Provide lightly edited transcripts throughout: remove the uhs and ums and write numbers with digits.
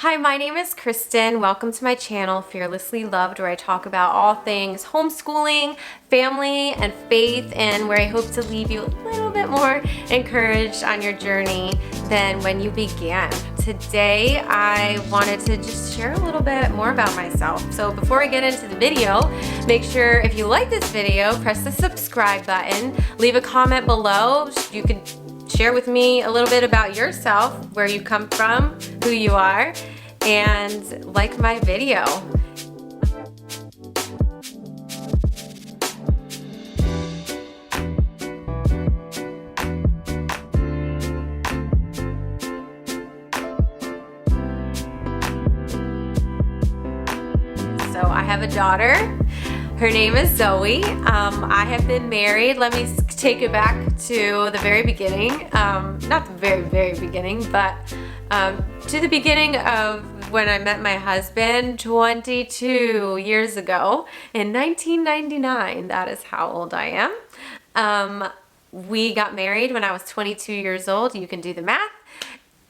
Hi, my name is Kristen. Welcome to my channel, Fearlessly Loved, where I talk about all things homeschooling, family, and faith, and where I hope to leave you a little bit more encouraged on your journey than when you began. Today, I wanted to just share a little bit more about myself. So before I get into the video, make sure if you like this video, press the subscribe button, leave a comment below. You can share with me a little bit about yourself, where you come from, who you are, and like my video. So I have a daughter. Her name is Zoe. I have been married. Let me take it back to the very beginning. Not the very, very beginning, but to the beginning of when I met my husband 22 years ago in 1999. That is how old I am. We got married when I was 22 years old. You can do the math.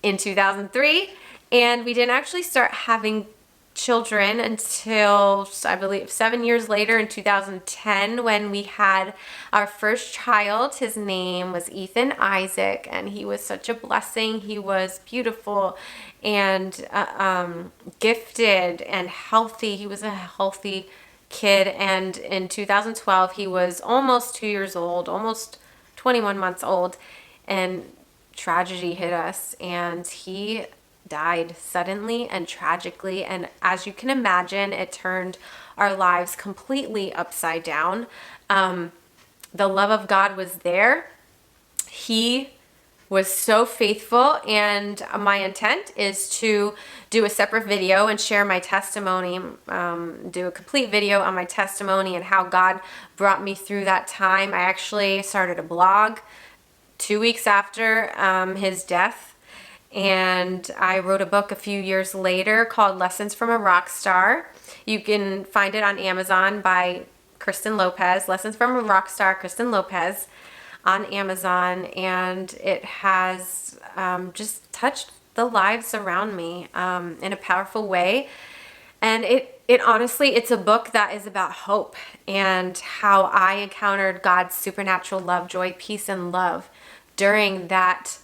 In 2003. And we didn't actually start having children until, I believe, 7 years later in 2010 when we had our first child. His name was Ethan Isaac, and he was such a blessing. He was beautiful and gifted and healthy. He was a healthy kid, and in 2012 he was almost 2 years old, almost 21 months old, and tragedy hit us, and he died suddenly and tragically. And as you can imagine, it turned our lives completely upside down. The love of God was there. He was so faithful, and my intent is to do a separate video and share my testimony, do a complete video on my testimony and how God brought me through that time. I actually started a blog 2 weeks after his death, and I wrote a book a few years later called Lessons from a Rock Star. You can find it on Amazon by Kristen Lopez, Lessons from a Rock Star, Kristen Lopez, on Amazon, and it has just touched the lives around me in a powerful way. And it honestly, it's a book that is about hope and how I encountered God's supernatural love, joy, peace, and love during that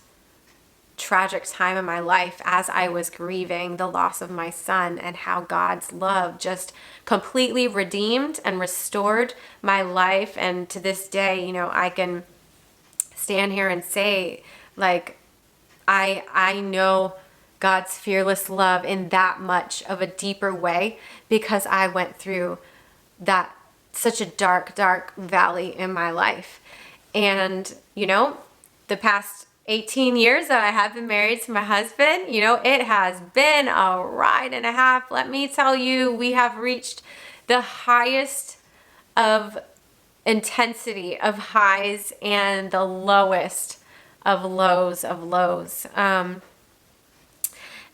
tragic time in my life as I was grieving the loss of my son, and how God's love just completely redeemed and restored my life. And to this day, I can stand here and say, like, I know God's fearless love in that much of a deeper way because I went through that such a dark, dark valley in my life. And, the past 18 years that I have been married to my husband, it has been a ride and a half. Let me tell you, we have reached the highest of intensity of highs and the lowest of lows of lows.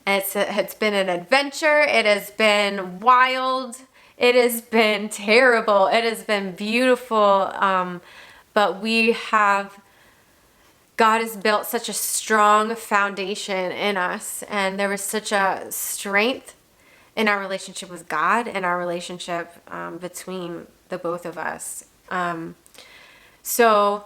It's been an adventure. It has been wild. It has been terrible. It has been beautiful. But God has built such a strong foundation in us, and there was such a strength in our relationship with God and our relationship between the both of us. So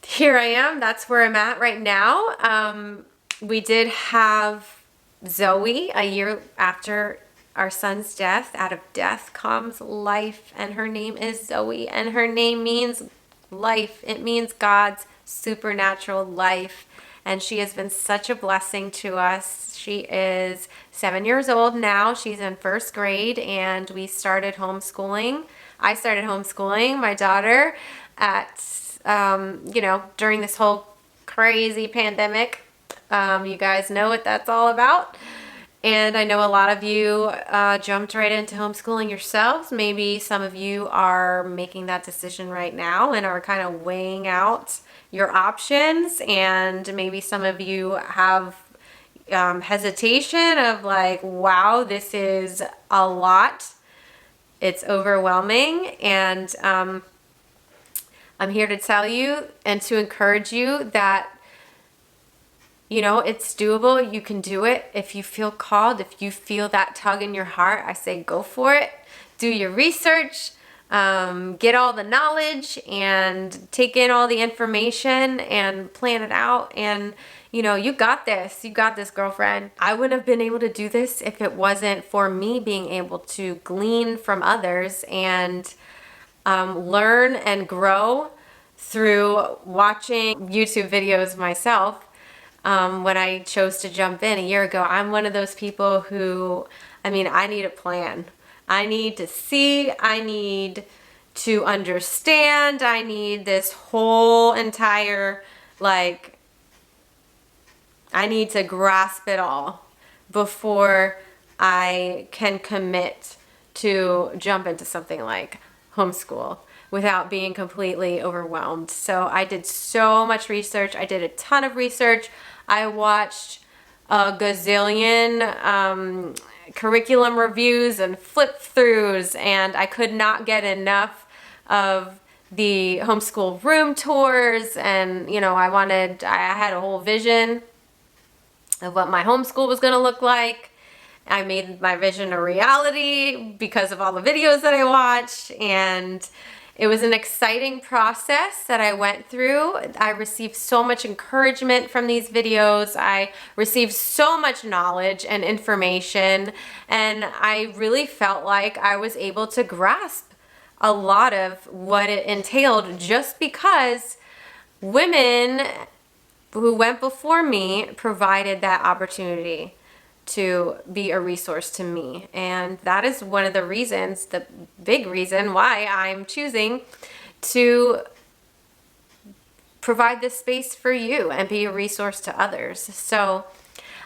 here I am. That's where I'm at right now. We did have Zoe a year after our son's death. Out of death comes life, and her name is Zoe, and her name means life. It means God's supernatural life, and she has been such a blessing to us. She is 7 years old now. She's in first grade, and we started homeschooling. I started homeschooling my daughter at during this whole crazy pandemic. You guys know what that's all about. And I know a lot of you jumped right into homeschooling yourselves. Maybe some of you are making that decision right now and are kind of weighing out your options. And maybe some of you have hesitation of like, wow, this is a lot. It's overwhelming. And I'm here to tell you and to encourage you that You know, it's doable. You can do it. If you feel called, if you feel that tug in your heart, I say go for it. Do your research, get all the knowledge and take in all the information and plan it out. And, you know, you got this. You got this, girlfriend. I wouldn't have been able to do this if it wasn't for me being able to glean from others and learn and grow through watching YouTube videos myself. When I chose to jump in a year ago, I'm one of those people who, I mean, I need a plan. I need to see, I need to understand, I need this whole entire, like, I need to grasp it all before I can commit to jump into something like homeschool without being completely overwhelmed. So I did so much research. I did a ton of research. I watched a gazillion curriculum reviews and flip throughs, and I could not get enough of the homeschool room tours. And, you know, I had a whole vision of what my homeschool was going to look like. I made my vision a reality because of all the videos that I watched, and it was an exciting process that I went through. I received so much encouragement from these videos. I received so much knowledge and information, and I really felt like I was able to grasp a lot of what it entailed just because women who went before me provided that opportunity to be a resource to me. And that is one of the reasons, the big reason why I'm choosing to provide this space for you and be a resource to others. So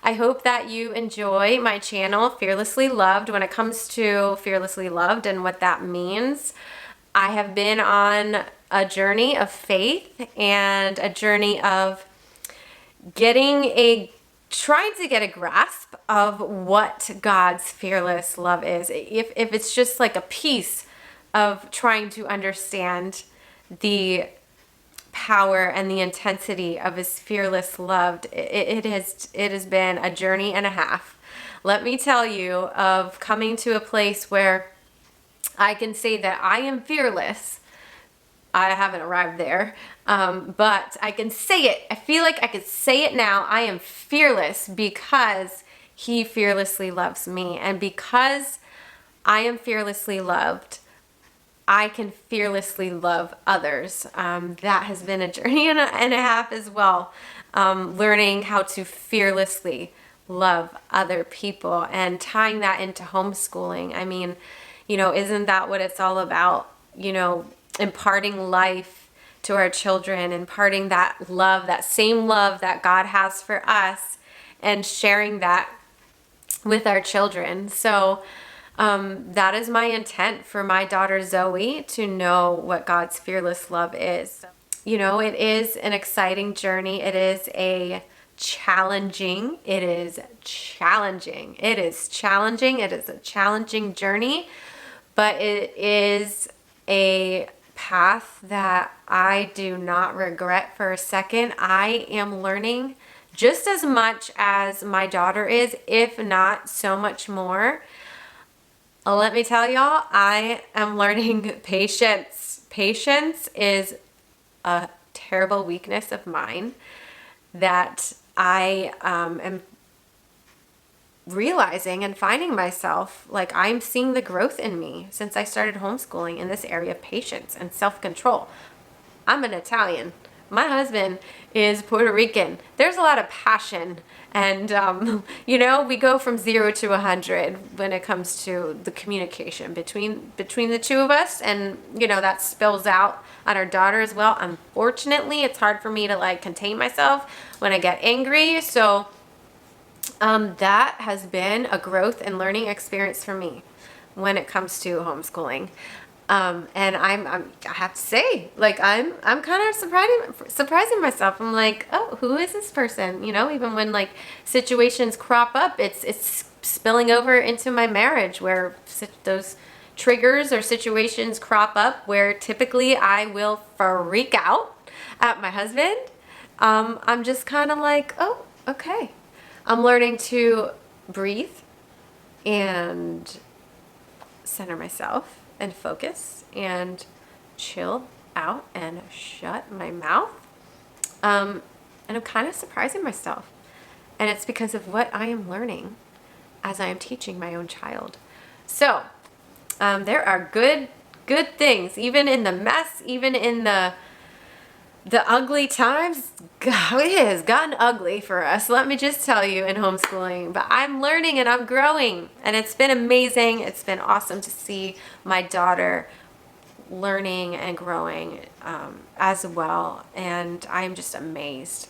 I hope that you enjoy my channel, Fearlessly Loved, when it comes to Fearlessly Loved and what that means. I have been on a journey of faith and a journey of trying to get a grasp of what God's fearless love is. If it's just like a piece of trying to understand the power and the intensity of his fearless love, it has been a journey and a half. Let me tell you, of coming to a place where I can say that I am fearless. I haven't arrived there, but I can say it. I feel like I could say it now. I am fearless because he fearlessly loves me. And because I am fearlessly loved, I can fearlessly love others. That has been a journey and a half as well, learning how to fearlessly love other people and tying that into homeschooling. I mean, you know, isn't that what it's all about? You know, imparting life to our children, imparting that love, that same love that God has for us, and sharing that with our children. So that is my intent for my daughter Zoe, to know what God's fearless love is. You know, it is an exciting journey. It is challenging. It is a challenging journey, but it is a path that I do not regret for a second. I am learning just as much as my daughter is, if not so much more. Let me tell y'all, I am learning patience. Patience is a terrible weakness of mine that I am realizing and finding myself, like, I'm seeing the growth in me since I started homeschooling in this area of patience and self-control. I'm an Italian. My husband is Puerto Rican. There's a lot of passion, and you know, we go from 0 to 100 when it comes to the communication between the two of us, and you know, that spills out on our daughter as well. Unfortunately, it's hard for me to like contain myself when I get angry. So that has been a growth and learning experience for me when it comes to homeschooling. And I have to say, like, I'm kind of surprising myself. I'm like, oh, who is this person? You know, even when like situations crop up, it's spilling over into my marriage, where those triggers or situations crop up where typically I will freak out at my husband. I'm just kind of like, oh, okay, I'm learning to breathe and center myself and focus and chill out and shut my mouth. And I'm kind of surprising myself. And it's because of what I am learning as I am teaching my own child. So there are good things, even in the mess, even in the ugly times. God, it has gotten ugly for us, let me just tell you, in homeschooling. But I'm learning and I'm growing, and it's been amazing. It's been awesome to see my daughter learning and growing as well, and I'm just amazed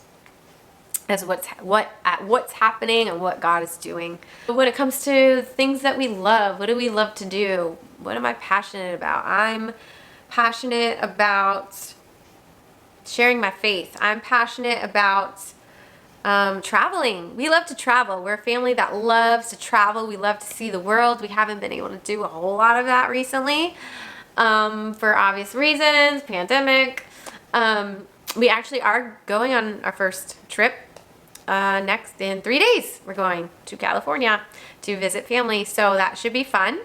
as what's happening and what God is doing. But when it comes to things that we love, what do we love to do? What am I passionate about? I'm passionate about sharing my faith. I'm passionate about traveling. We love to travel. We're a family that loves to travel. We love to see the world. We haven't been able to do a whole lot of that recently for obvious reasons, pandemic. We actually are going on our first trip next in 3 days. We're going to California to visit family, so that should be fun.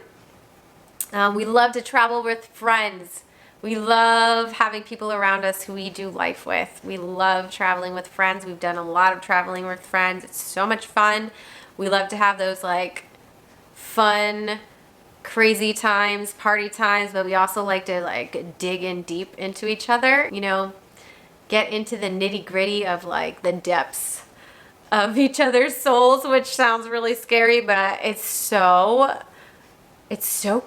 We love to travel with friends. We love having people around us who we do life with. We love traveling with friends. We've done a lot of traveling with friends. It's so much fun. We love to have those like fun, crazy times, party times, but we also like to like dig in deep into each other, you know, get into the nitty-gritty of like the depths of each other's souls, which sounds really scary, but it's so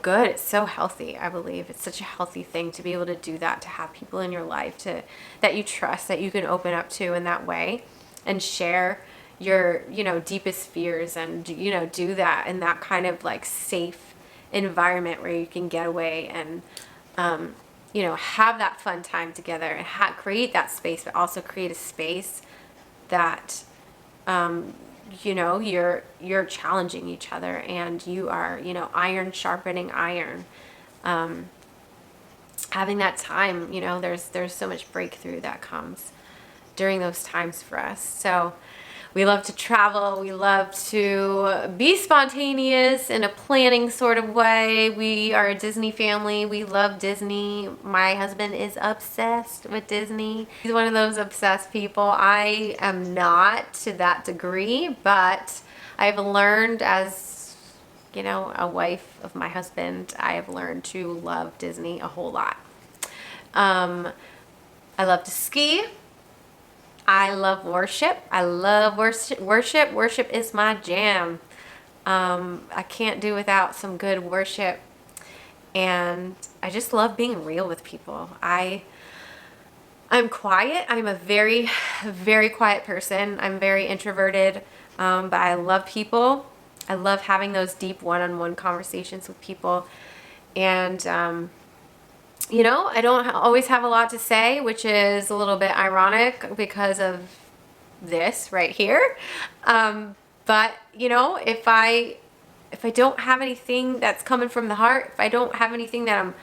good. It's so healthy, I believe. It's such a healthy thing to be able to do that, to have people in your life that you trust, that you can open up to in that way and share your, you know, deepest fears, and, you know, do that in that kind of like safe environment where you can get away and, you know, have that fun time together and create that space, but also create a space that, you know, you're challenging each other, and you are, you know, iron sharpening iron. Having that time, you know, there's so much breakthrough that comes during those times for us. So we love to travel. We love to be spontaneous in a planning sort of way. We are a Disney family. We love Disney. My husband is obsessed with Disney. He's one of those obsessed people. I am not to that degree, but I've learned, as, you know, a wife of my husband, I have learned to love Disney a whole lot. I love to ski. I love worship. I love worship. Worship is my jam. I can't do without some good worship. And I just love being real with people. I'm quiet. I'm a very, very quiet person. I'm very introverted, but I love people. I love having those deep one-on-one conversations with people. And, you know, I don't always have a lot to say, which is a little bit ironic because of this right here. But, you know, if I don't have anything that's coming from the heart, if I don't have anything that I'm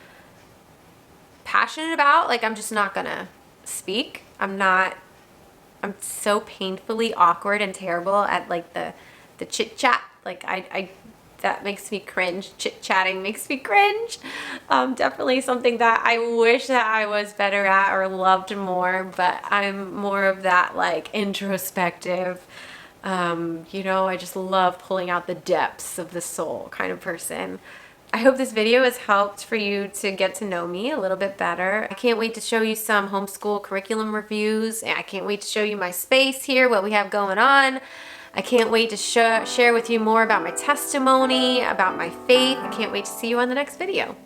passionate about, like, I'm just not gonna speak. I'm so painfully awkward and terrible at like the chit chat. Like I that makes me cringe. Chit-chatting makes me cringe. Definitely something that I wish that I was better at or loved more, but I'm more of that like introspective, you know, I just love pulling out the depths of the soul kind of person. I hope this video has helped for you to get to know me a little bit better. I can't wait to show you some homeschool curriculum reviews. I can't wait to show you my space here, what we have going on. I can't wait to share with you more about my testimony, about my faith. I can't wait to see you on the next video.